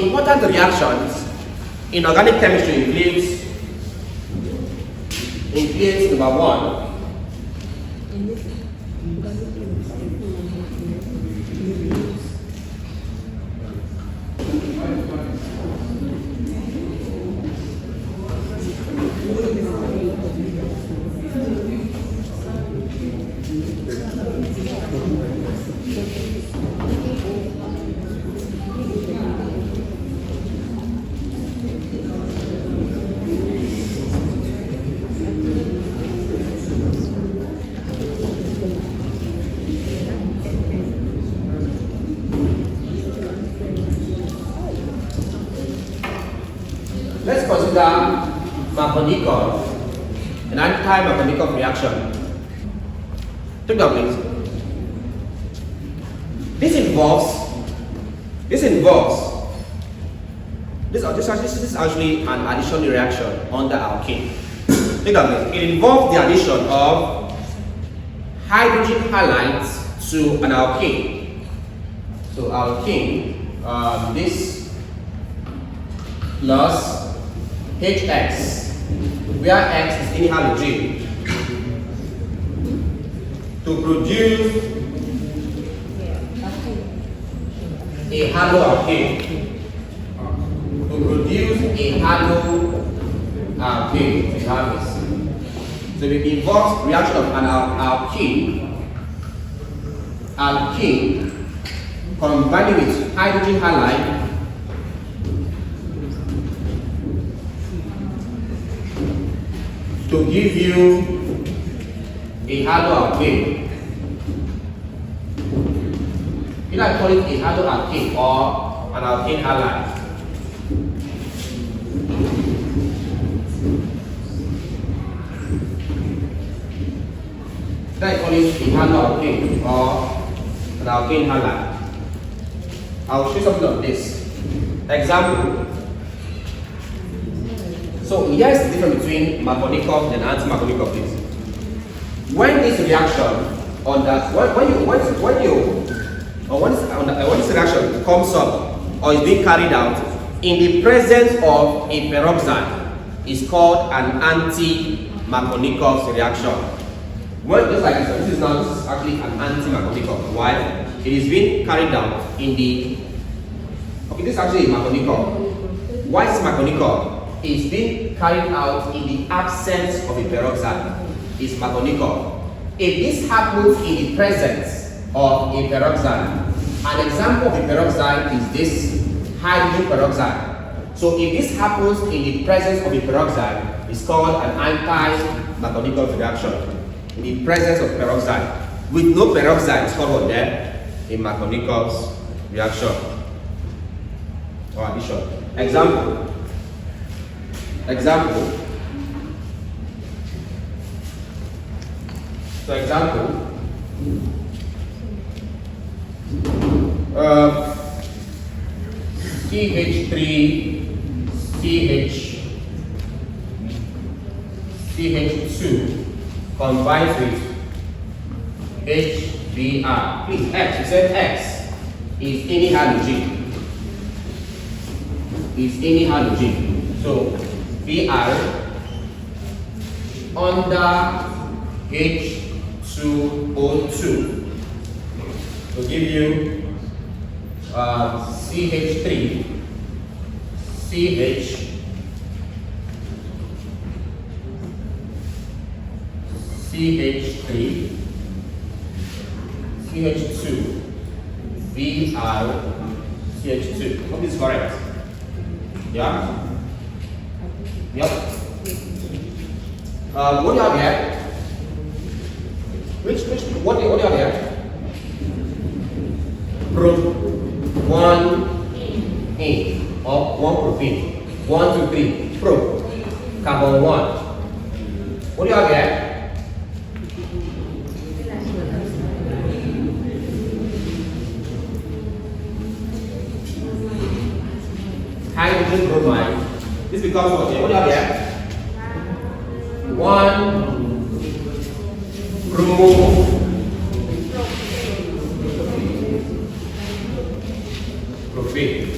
important reactions in organic chemistry includes number 1. Let's consider Markovnikov, an anti-Markovnikov reaction. Take down, please. This is actually an addition reaction under alkene. Take down, please. It involves the addition of hydrogen halides to an alkene. So alkene, this plus HX, where X is any halogen, to produce a haloalkane. We have this. So it involves reaction of an alkene combining with hydrogen halide to give you a haloalkane. Either I call it a haloalkane or an alkane halide. Then I call it a haloalkane or an alkane halide. I'll show you something of this. Example. So here's the difference between Markovnikov and anti-Markovnikov is. When this reaction when this reaction comes up or is being carried out in the presence of a peroxide, is called an anti-Markovnikov reaction. When just like this is actually an anti-Markovnikov. Why? It is being carried out in the this is actually Markovnikov. Why is Markovnikov? Is being carried out in the absence of a peroxide. Is Markovnikov. If this happens in the presence of a peroxide, an example of a peroxide is this hydrogen peroxide. So if this happens in the presence of a peroxide, it's called an anti-Markovnikov reaction. In the presence of peroxide. With no peroxide, it's called what then? A Markovnikov's reaction. Or addition. Example. So example, CH2 combines with HBr. Please, X, you said X is any halogen. So Br under H2O2 to give you CH3 CH2 Br CH2. Hope this is correct. Yeah? Yep. What do you have here? What do you have here? One or one propane. 1, 2, 3. Pro. Carbon 1. What do you have here? Hydrogen bromide. This becomes what? What do you have here? 1 propane.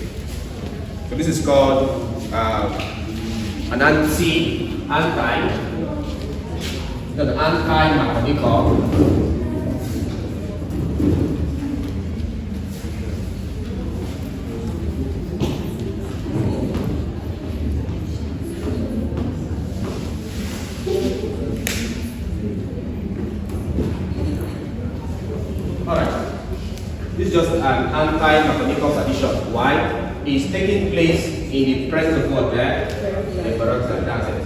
So this is called an anti-Markovnikov. Alright, this is just an anti-Markovnikov addition. Why? It's taking place in the presence of what there? The peroxide, that's it.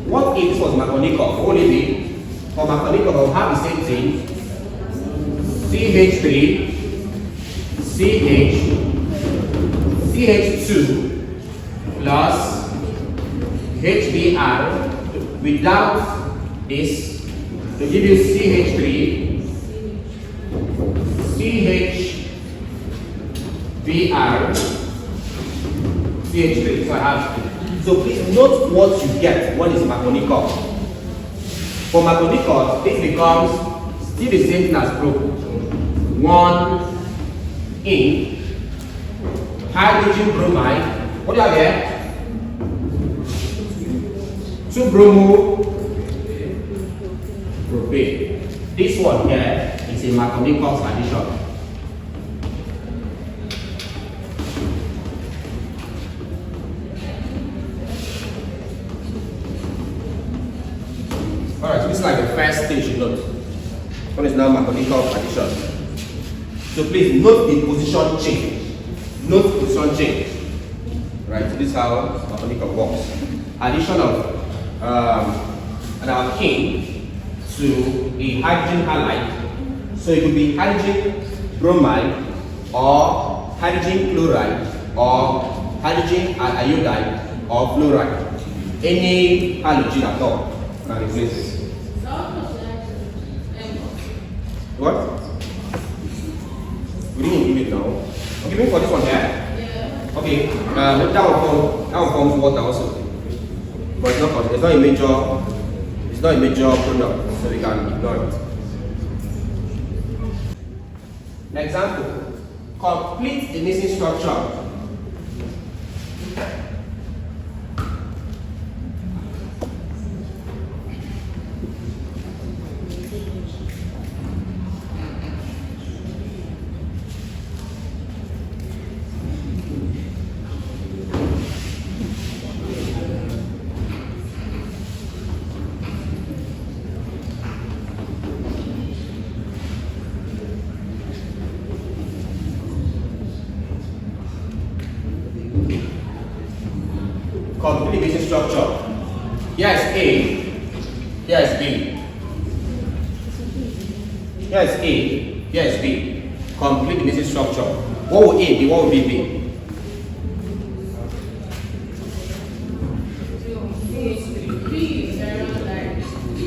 What if this was Markovnikov? What would it be? For Markovnikov, we'll have the same thing. CH3, CH2 plus HBr without this to give you CH3, CHBr, CH3. So I have. So please note what you get. What is Markovnikov? For Markovnikov, this becomes still the same thing as pro. 1 in hydrogen bromide. What do you have here? 2 bromo propane. This one here is a Markovnikov addition. Alright, so this is like the first thing you should note. One is now Markovnikov addition. So please note the position change. Note the position change. Right, so this is how Markovnikov works. Addition of an alkene to a hydrogen halide. So it could be hydrogen bromide or hydrogen chloride or hydrogen iodide or fluoride. Any halogen at all can replace this. What? We didn't give it now. Okay, maybe for this one here. Yeah. Okay, that one forms water also. But it's not a major product, so we can ignore it. An example, complete the missing structure. Complete basic structure. Here is A, here is B. Here is A, here is B. Complete basic structure. What will A be? What will B be?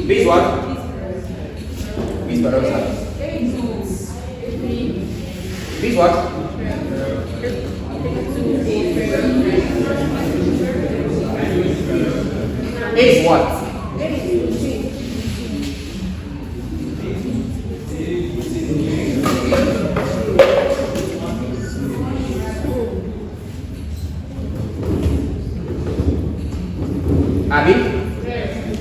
B is what? B is peroxide. B is what? A is what? Abby?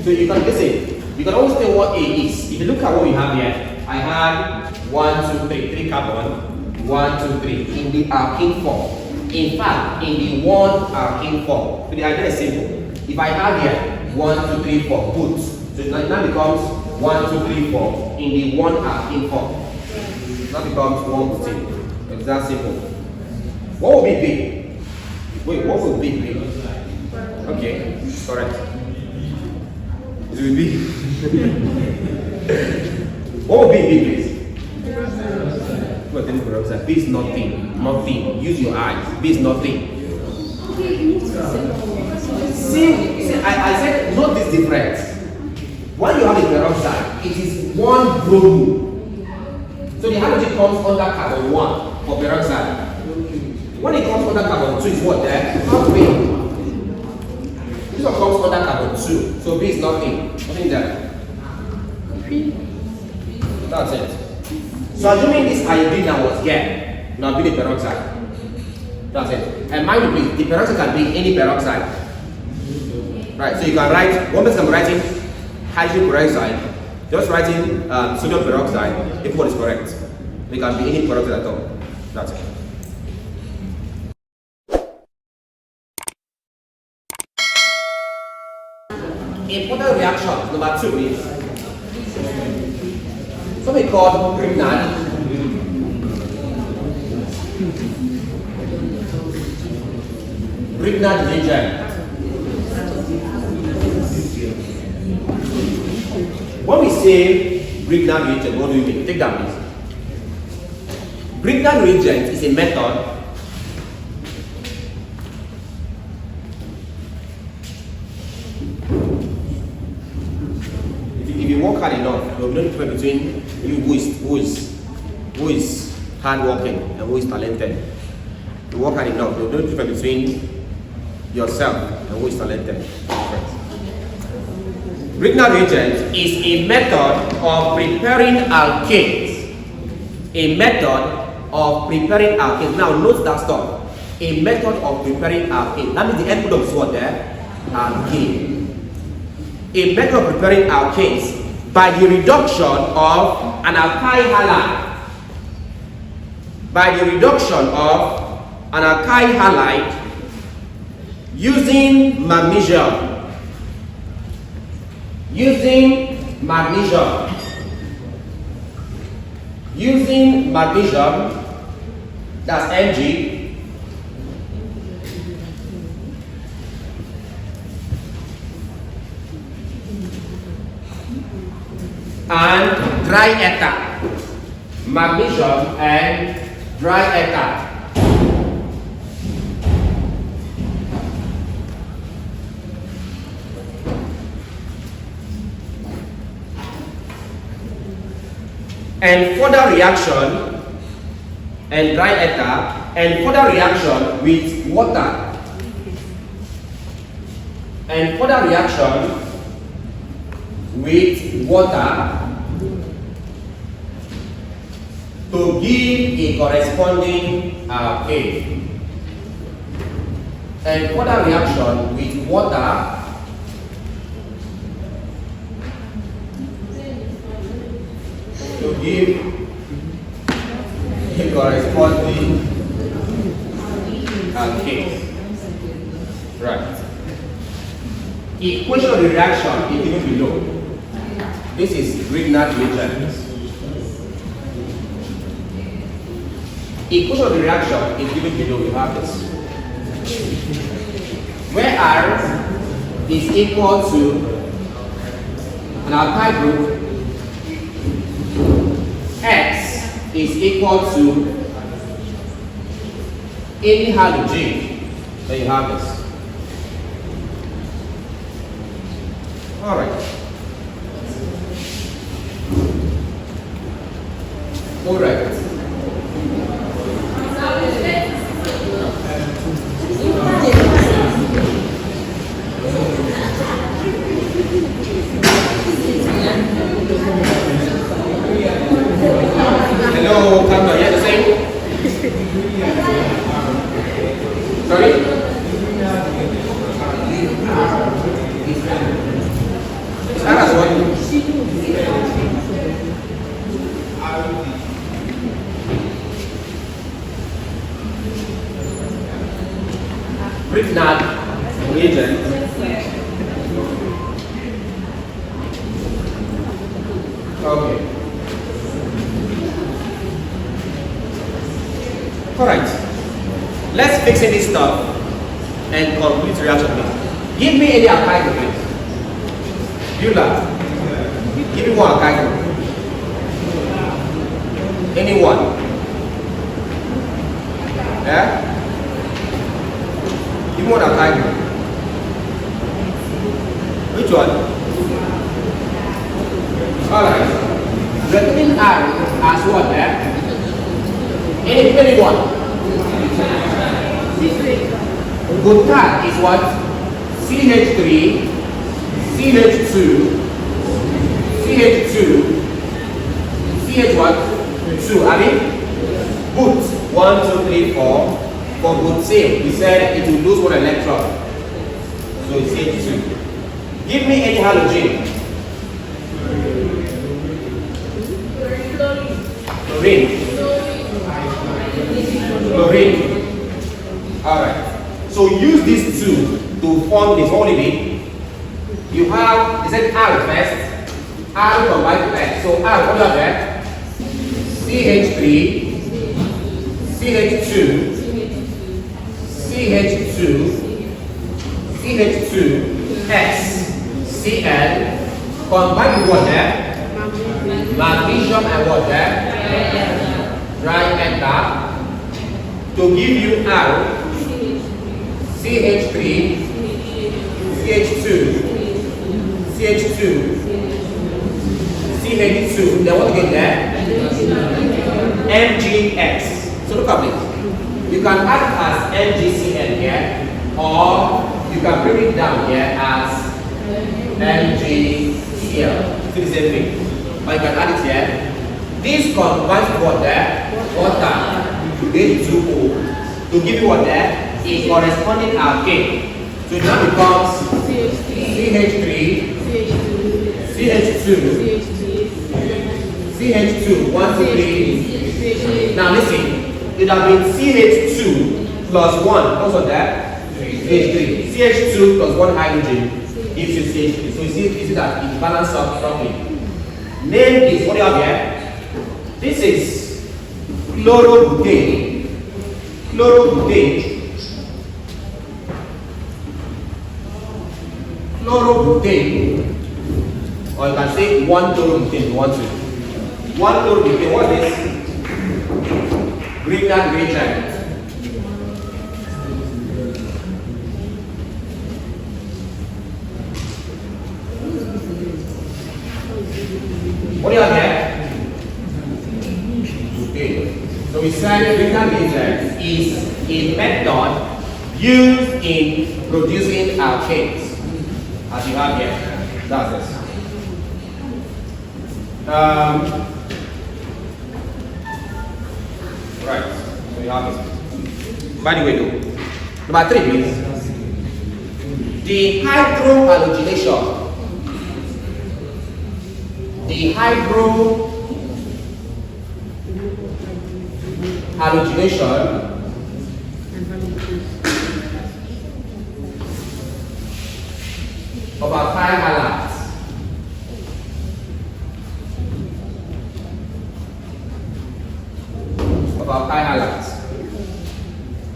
So you can listen. You can always tell what A is. If you look at what we have here, I have 1, 2, 3, 3 carbon, 1, 2, 3 in the alkene form. In fact, in the 1 alkene form. So the idea is simple. If I have here 1, 2, 3, 4, put. So it now becomes 1, 2, 3, 4 in the 1 alkene form. That becomes 1 butane. It's that simple. What will be B? Wait, what will B be? Okay, correct. It will be. What will B be, please? B is nothing. Nothing. Use your eyes. B is nothing. See, I said not this difference. When you have a peroxide, it is 1 bromo. So the halogen comes under carbon 1 for peroxide. When it comes under carbon 2, it's what there? Not B. This one comes under carbon 2. So B is nothing. Nothing there. That's it. So assuming this iodine now was here, now be the peroxide. That's it. And mind you, please, the peroxide can be any peroxide. Right, so you can write, one person can be writing hydrogen peroxide, just writing sodium peroxide, if what is correct. It can be any peroxide at all. That's it. Important reaction number 2 is something called Grignard. Grignard reagent. When we say Grignard reagent, what do we mean? Take that, please. Grignard reagent is a method if you work hard enough, you'll know the difference between you who is hardworking and who is talented. If you work hard enough, you'll know the difference between yourself and who is talented. Grignard reagent is a method of preparing alkanes. A method of preparing alkanes. Now note that stuff. A method of preparing alkanes. That means the end product is what there? Alkene. A method of preparing alkanes by the reduction of an alkyl halide. By the reduction of an alkyl halide using magnesium. Using magnesium, that's Mg, and dry ether. Magnesium and dry ether. And further reaction and dry ether and further reaction with water and further reaction with water to give a corresponding alkane and further reaction with water to give a corresponding alkane. Right. Equation of the reaction is given below. This is Grignard reagent. Equation of the reaction is given below. We have this. Where R is equal to an alkyl group, X is equal to any halogen, then you have this. All right. All right. Hello, Kamla, yeah, the same? Sorry? It's not as well. Grignard reagent. Okay. Alright. Let's fix in this stuff and complete the reaction, please. Give me any alkyl group, please. Beulah. Give me one alkyl group. Any one. Yeah? Give me one alkyl group. Which one? Alright. Reckoning R as what there? Anyone. Butyl is what? CH3, CH2, CH2, CH what? 2. I mean, but 1, 2, 3, 4, For butane, we said it will lose one electron. So it's H2. Give me any halogen. Chlorine. Chlorine. Alright. So use these two to form this holiday. You have, is it R first? R combined with X. So R, what is that? CH3, CH2, CH2, CH2, X, Cl, combined with what there? Magnesium and what there? Dry enter to give you R, CH3, CH2, CH2, CH2, then what again there? MgX. So look at this. You can add it as MgCl here, or you can bring it down here as MgCl. See the same thing. Or you can add it here. This combines water to H2O to give you what there? A corresponding alkane. So it now becomes CH3, CH2, CH2, 1, 2, 3. Now listen, it would have been CH2 plus 1, also that? CH3. CH2 plus 1 hydrogen gives you CH3. So you see that it balances out properly. Name this, what do you have here? This is chlorobutane. Chlorobutane. Chlorobutane. Or you can say 1 chlorobutane, 1, 2. 1 chlorobutane, what is this? Green and green triangle. What do you have here? Okay. So we said green and green triangle is a method used in producing alkanes. As you have here. That's this. Right, so you have this. By the way, though, number 3, please. The hydrohalogenation. The hydrohalogenation of alkyl halides. Alkyl halides.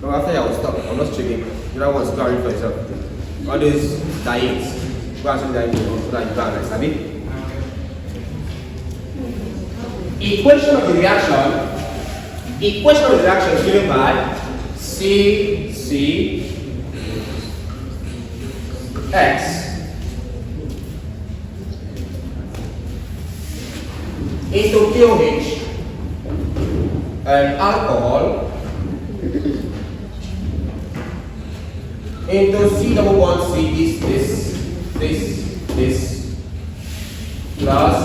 No, after I will stop. I'm not checking. You don't want to carry for yourself. All these diets. Go and see the diet so that you can understand it. Equation of the reaction. Equation of the reaction is given by CCX into KOH and alcohol into C11C this plus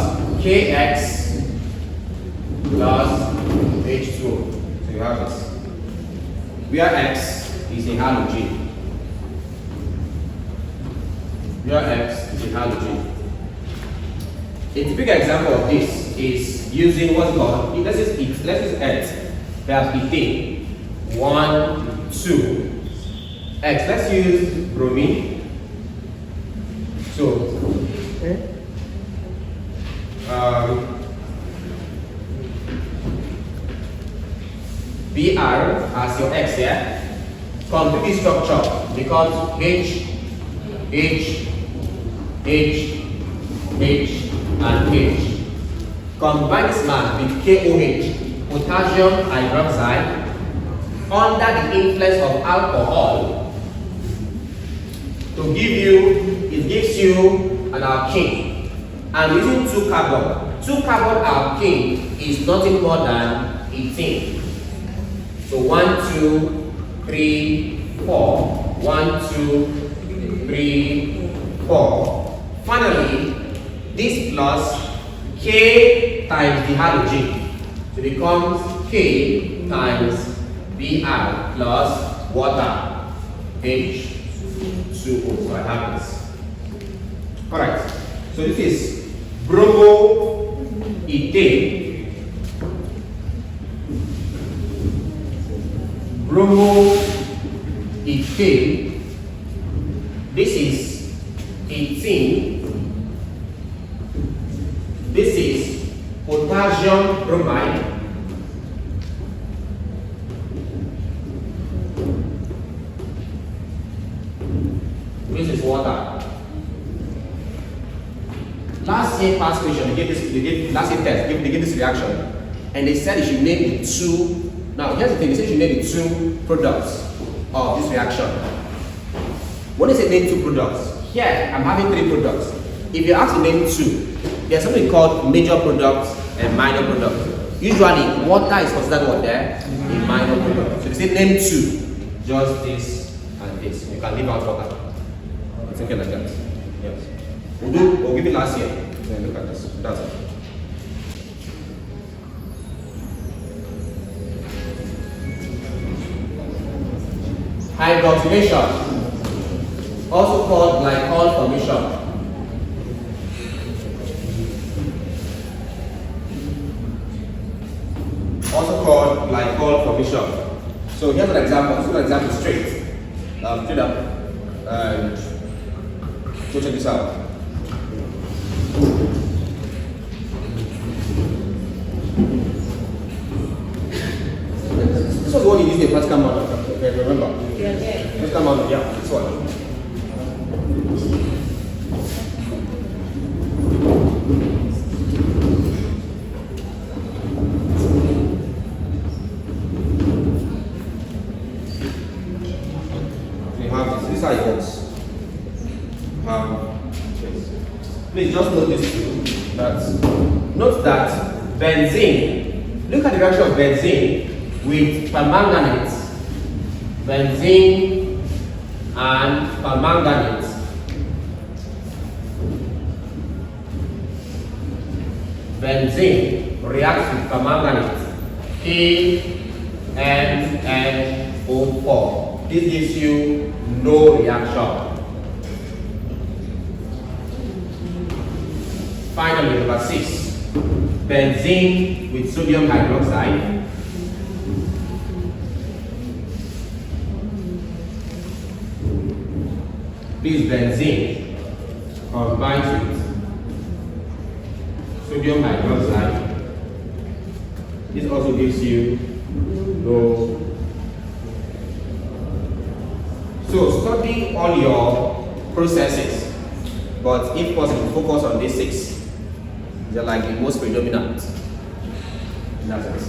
KX plus H2O. So you have this. Where X is a halogen. Where X is a halogen. A typical example of this is using what's called, this is X. We have ethane. 1, 2. X. Let's use bromine. So, Br as your X here. Complete this structure becomes H, and H. Combine this mass with KOH, potassium hydroxide, under the influence of alcohol to give you, it gives you an alkene. And using 2 carbon. 2 carbon alkene is nothing more than ethane. So 1, 2, 3, 4. 1, 2, 3, 4. Finally, this plus K times the halogen. So it becomes K times Bi plus water, H2O. So I have this. Alright, so this is bromoethane. Bromoethane. This is 18. This is potassium bromide. This is water. Last year past question, they gave last year test, they gave this reaction, and they said you should name the two. Now here's the thing, they said you should name the two products of this reaction. When they say name two products, here I'm having three products. If you ask to name two, there's something called major products and minor products. Usually water is considered what there? A minor product. So they say name two, just this and this. You can leave out water. Something like that. Yes. We'll give it last year. Yeah, look at this. That's it. Hydroxylation, also called glycol formation. Also called glycol formation. So here's an example. Let's do an example straight. Straight up. And go check this out. This was the one you used in practical model. Okay, remember? Yeah. Practical model, yeah, this one. We have this. This is how it works. Please just note this too. Note that benzene. Look at the reaction of benzene with permanganate. Benzene and permanganate. Benzene reacts with permanganate. KNNO4. This gives you no reaction. Finally, number 6, benzene with sodium hydroxide. This benzene combines with sodium hydroxide. This also gives you no. So study all your processes, but if possible, focus on these 6. They're like the most predominant in that sense.